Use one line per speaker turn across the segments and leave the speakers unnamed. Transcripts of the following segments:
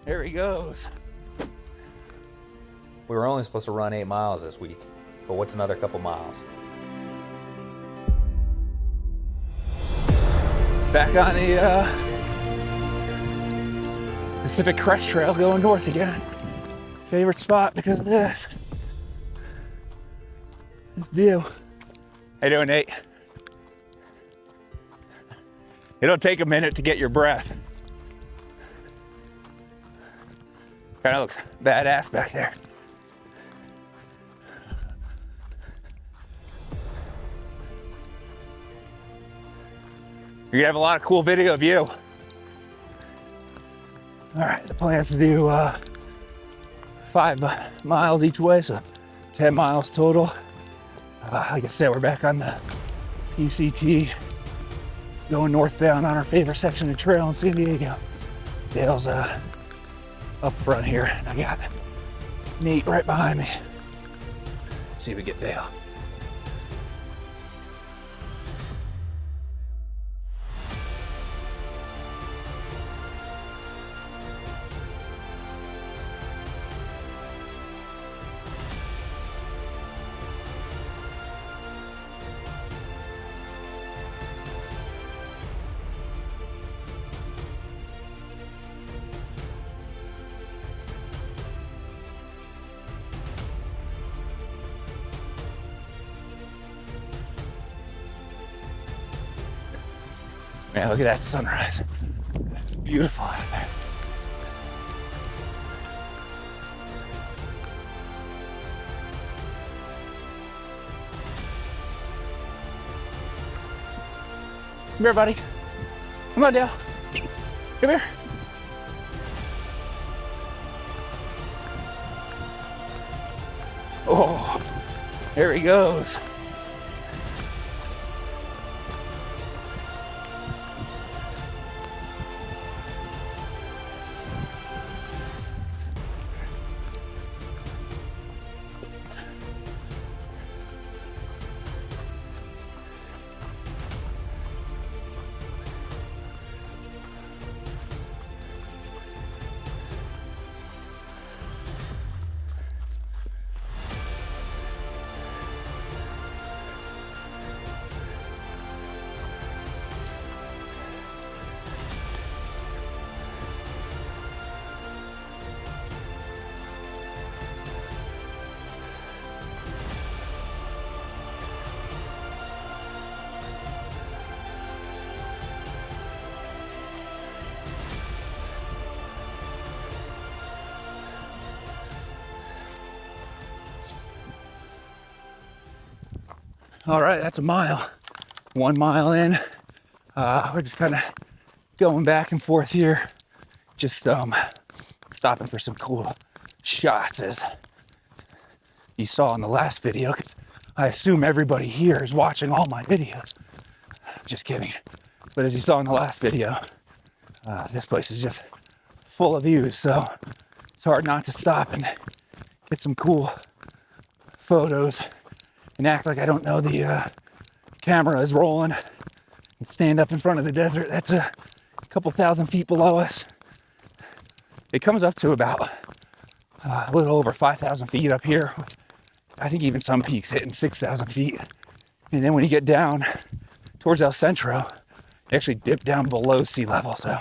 There he goes.
We were only supposed to run 8 miles this week, but what's another couple miles?
Back on the Pacific Crest Trail going north again. Favorite spot because of this. This view. How you doing, Nate? It'll take a minute to get your breath. Kind of looks badass back there. You're gonna have a lot of cool video of you. All right, the plan is to do 5 miles each way, so 10 miles total. Like I said, we're back on the PCT, going northbound on our favorite section of trail in San Diego. Dale's up front here, and I got Nate right behind me. Let's see if we get Dale. Man, look at that sunrise. It's beautiful out there. Come here, buddy. Come on, Dale. Come here. Oh, there he goes. All right, that's a mile. 1 mile in. We're just kind of going back and forth here. Just stopping for some cool shots, as you saw in the last video, because I assume everybody here is watching all my videos. Just kidding. But as you saw in the last video, this place is just full of views, so it's hard not to stop and get some cool photos and act like I don't know the camera is rolling and stand up in front of the desert. That's a couple thousand feet below us. It comes up to about a little over 5,000 feet up here. I think even some peaks hitting 6,000 feet. And then when you get down towards El Centro, you actually dip down below sea level. So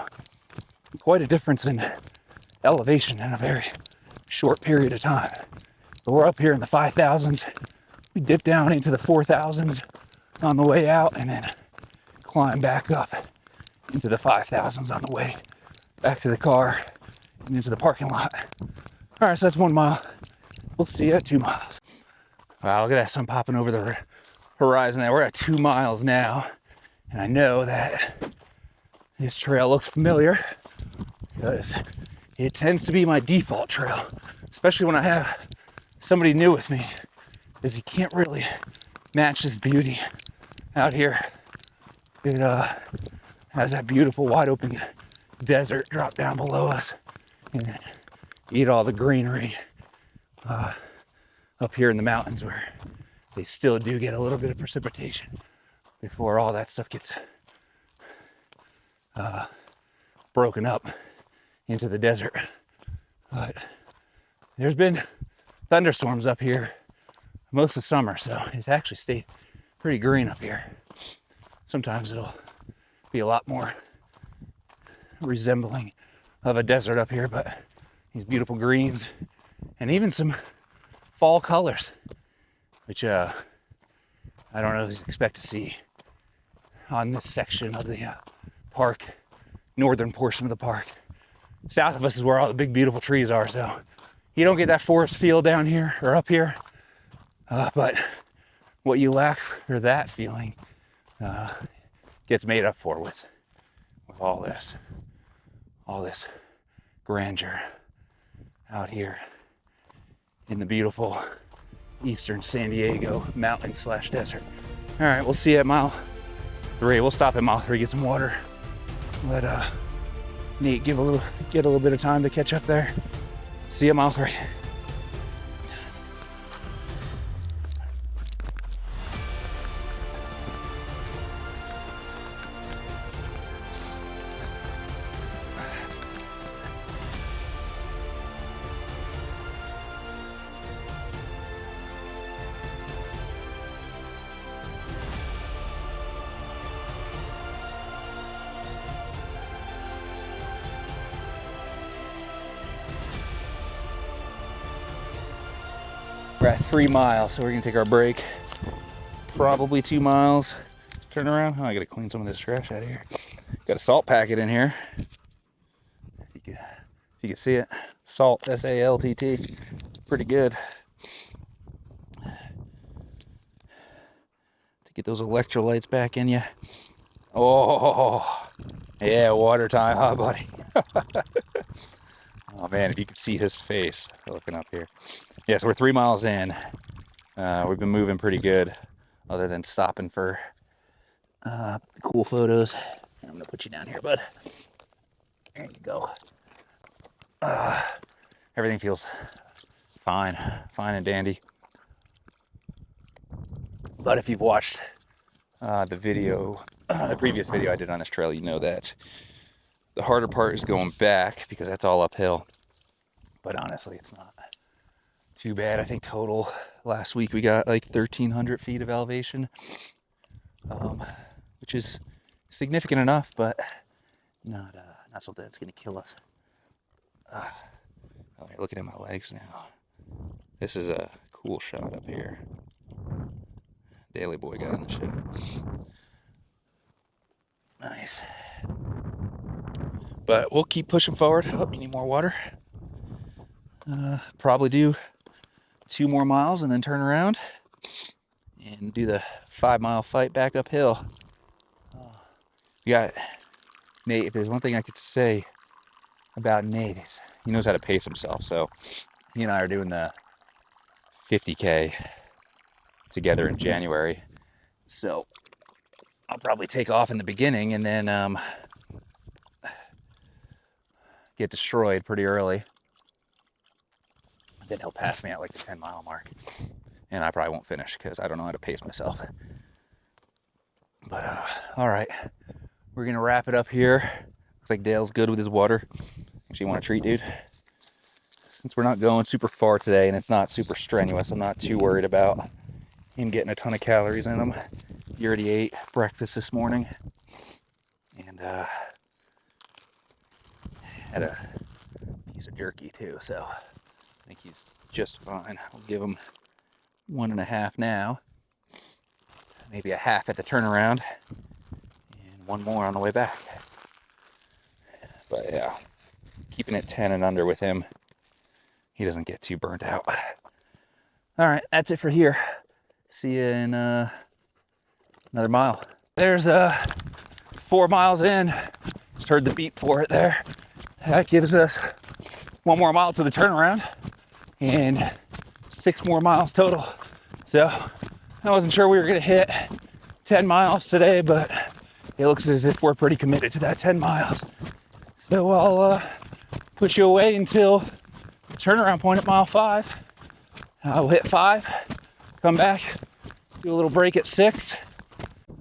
quite a difference in elevation in a very short period of time. So we're up here in the 5,000s. We dip down into the 4,000s on the way out, and then climb back up into the 5,000s on the way back to the car and into the parking lot. All right, so that's 1 mile. We'll see you at 2 miles. Wow, look at that sun popping over the horizon there. We're at 2 miles now, and I know that this trail looks familiar because it tends to be my default trail, especially when I have somebody new with me, is you can't really match this beauty out here. It has that beautiful wide open desert drop down below us, and eat all the greenery up here in the mountains, where they still do get a little bit of precipitation before all that stuff gets broken up into the desert But there's been thunderstorms up here most of the summer, so it's actually stayed pretty green up here. Sometimes it'll be a lot more resembling of a desert up here, but these beautiful greens and even some fall colors, which I don't always expect to see on this section of the park, northern portion of the park. South of us is where all the big beautiful trees are, so you don't get that forest feel down here or up here, but what you lack for that feeling gets made up for with all this grandeur out here in the beautiful eastern San Diego mountain / desert. All right, we'll see you at mile 3. We'll stop at mile 3, get some water. Let Nate get a little bit of time to catch up there. See you at mile 3. We're at 3 miles, so we're gonna take our break. Probably 2 miles. Turn around. Oh, I gotta clean some of this trash out of here. Got a salt packet in here. If you can see it. Salt, S-A-L-T-T. Pretty good. To get those electrolytes back in you. Oh, yeah, water time, huh, buddy? Oh man, if you could see his face looking up here. Yeah, so we're 3 miles in. We've been moving pretty good, other than stopping for cool photos. I'm gonna put you down here, bud. There you go. Everything feels fine and dandy. But if you've watched the previous video I did on this trail, you know that the harder part is going back because that's all uphill. But honestly, it's not too bad. I think total last week we got like 1,300 feet of elevation, which is significant enough, but not something that's gonna kill us. Oh, you're looking at my legs now. This is a cool shot up here. Daily boy got in the shot. Nice. But we'll keep pushing forward. Oh, you need more water? Probably do 2 more miles and then turn around and do the 5-mile fight back uphill. We got Nate. If there's one thing I could say about Nate, is he knows how to pace himself. So he and I are doing the 50K together in January. So I'll probably take off in the beginning and then get destroyed pretty early. Then he'll pass me at like the 10-mile mark. And I probably won't finish because I don't know how to pace myself. But all right, we're gonna wrap it up here. Looks like Dale's good with his water. Actually, want a treat, dude? Since we're not going super far today and it's not super strenuous, I'm not too worried about him getting a ton of calories in him. He already ate breakfast this morning and had a piece of jerky too, so I think he's just fine. I'll give him 1.5 now, maybe a half at the turnaround, and 1 more on the way back. But yeah, keeping it 10 and under with him, he doesn't get too burnt out. All right, that's it for here. See you in another mile. There's 4 miles in. Just heard the beep for it there. That gives us 1 more mile to the turnaround and 6 more miles total. So I wasn't sure we were gonna hit 10 miles today, but it looks as if we're pretty committed to that 10 miles. So I'll put you away until the turnaround point at mile 5. I'll hit 5, come back, do a little break at 6.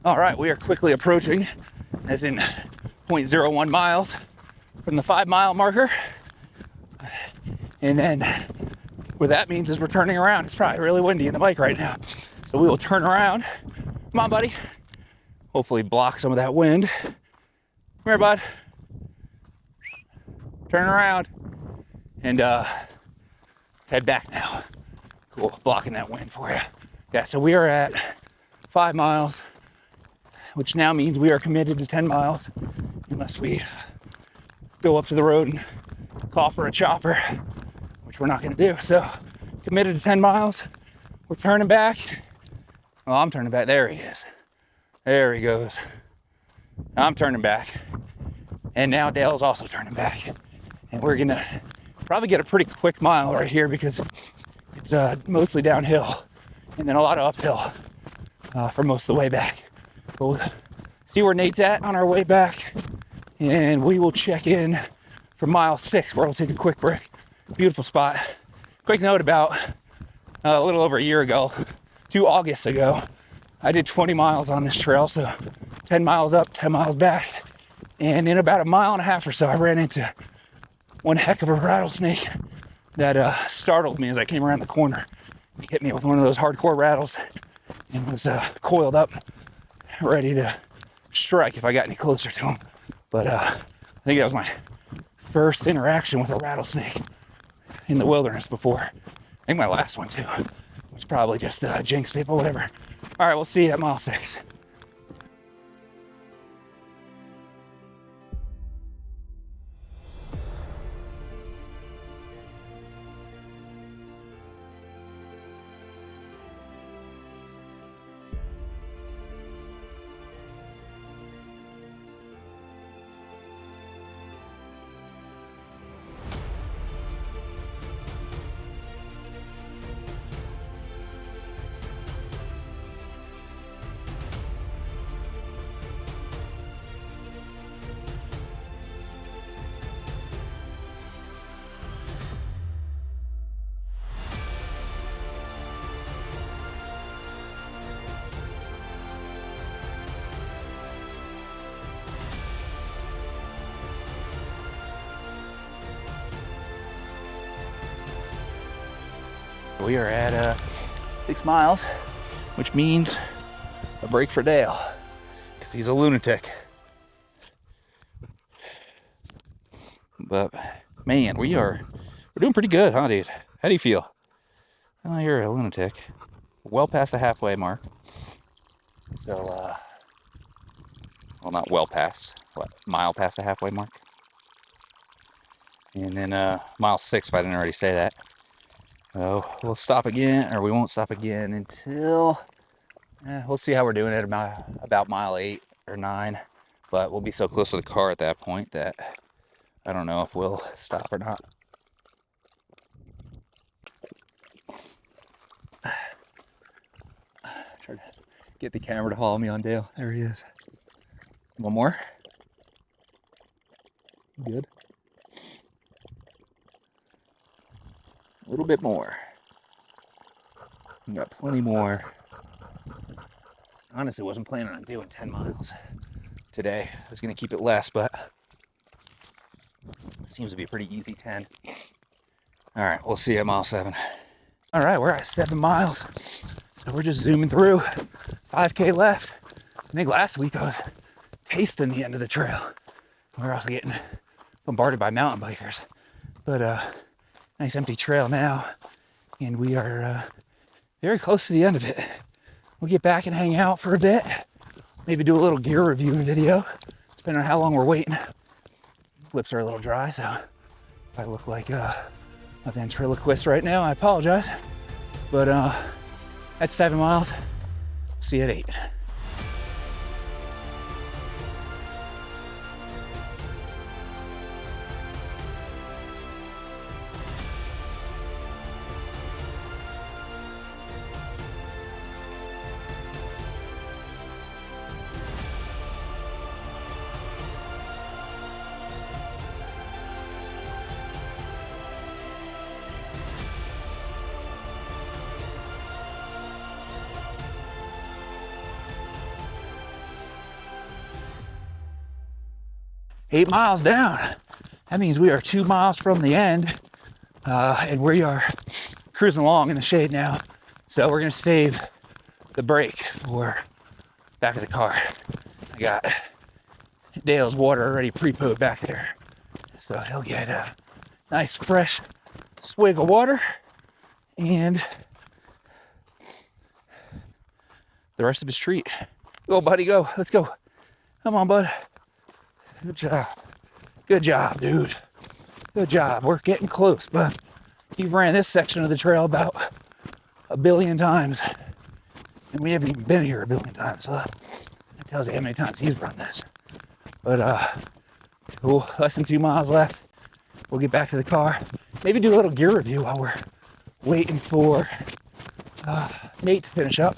All right, we are quickly approaching, as in 0.01 miles from the 5-mile marker. And then what that means is we're turning around. It's probably really windy in the bike right now. So we will turn around. Come on, buddy. Hopefully block some of that wind. Come here, bud. Turn around and head back now. Cool, blocking that wind for you. Yeah, so we are at 5 miles, which now means we are committed to 10 miles unless we go up to the road and call for a chopper, which we're not gonna do. So committed to 10 miles. We're turning back. Oh, I'm turning back. There he is. There he goes. I'm turning back. And now Dale's also turning back. And we're gonna probably get a pretty quick mile right here because it's mostly downhill and then a lot of uphill for most of the way back. But we'll see where Nate's at on our way back, and we will check in for mile 6 where we'll take a quick break. Beautiful spot. Quick note about a little over a year ago, 2 Augusts ago, I did 20 miles on this trail, so 10 miles up, 10 miles back. And in about a mile and a half or so, I ran into one heck of a rattlesnake that startled me as I came around the corner. He hit me with one of those hardcore rattles and was coiled up, ready to strike if I got any closer to him. But I think that was my first interaction with a rattlesnake in the wilderness before. I think my last one too. It was probably just jinxed it, but whatever. All right, we'll see you at mile 6. We are at 6 miles, which means a break for Dale, because he's a lunatic. But man, we're doing pretty good, huh, dude? How do you feel? Oh, you're a lunatic. Well past the halfway mark. So, well, not well past, what, mile past the halfway mark? And then mile 6, if I didn't already say that. So we'll stop again, or we won't stop again until, we'll see how we're doing at about mile 8 or 9. But we'll be so close to the car at that point that I don't know if we'll stop or not. Try to get the camera to follow me on Dale. There he is. One more. Good. A little bit more. We got plenty more. Honestly, wasn't planning on doing 10 miles today. I was going to keep it less, but it seems to be a pretty easy 10. All right, we'll see you at mile 7. All right, we're at 7 miles. So we're just zooming through. 5K left. I think last week I was tasting the end of the trail. We were also getting bombarded by mountain bikers. But nice empty trail now, and we are very close to the end of it. We'll get back and hang out for a bit, maybe do a little gear review video, depending on how long we're waiting. Lips are a little dry, so if I look like a ventriloquist right now, I apologize. But that's 7 miles. See you at 8. Eight miles down. That means we are 2 miles from the end. And we are cruising along in the shade now. So we're gonna save the break for back of the car. I got Dale's water already pre-poed back there. So he'll get a nice fresh swig of water and the rest of his treat. Go, buddy, go. Let's go. Come on, bud. Good job. Good job, dude. Good job. We're getting close, but you've ran this section of the trail about 1 billion times. And we haven't even been here 1 billion times. So that tells you how many times he's run this. But cool. Less than 2 miles left. We'll get back to the car. Maybe do a little gear review while we're waiting for Nate to finish up.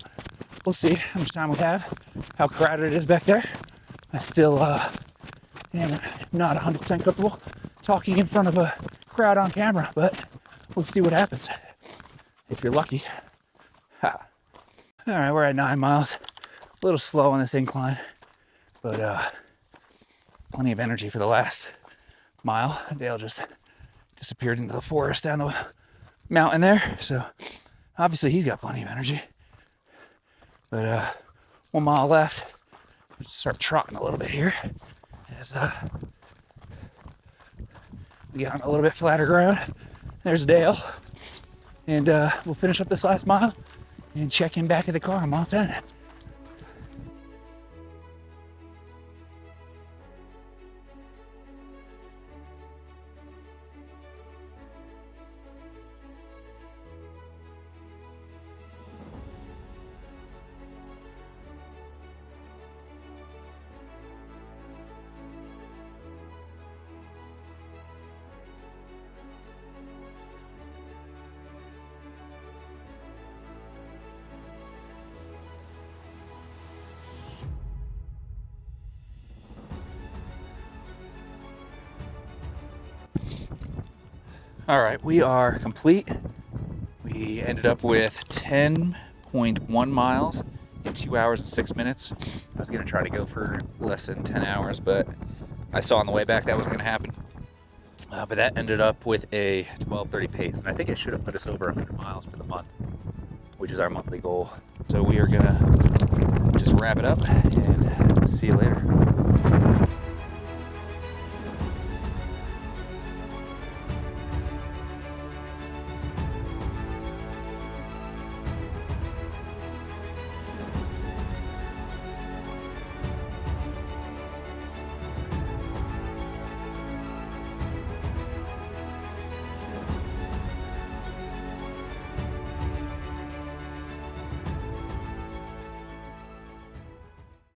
We'll see how much time we have, how crowded it is back there. I still am not 100% comfortable talking in front of a crowd on camera, but we'll see what happens. If you're lucky. Ha. All right, we're at 9 miles. A little slow on this incline, but plenty of energy for the last mile. Dale just disappeared into the forest down the mountain there, so obviously he's got plenty of energy. But 1 mile left. We'll start trotting a little bit here as we get on a little bit flatter ground. There's Dale, and we'll finish up this last mile and check in back at the car on mile 10. All right, we are complete. We ended up with 10.1 miles in 2 hours and 6 minutes. I was gonna try to go for less than 10 hours, but I saw on the way back that was gonna happen. But that ended up with a 12:30 pace, and I think it should have put us over 100 miles for the month, which is our monthly goal. So we are gonna just wrap it up and see you later.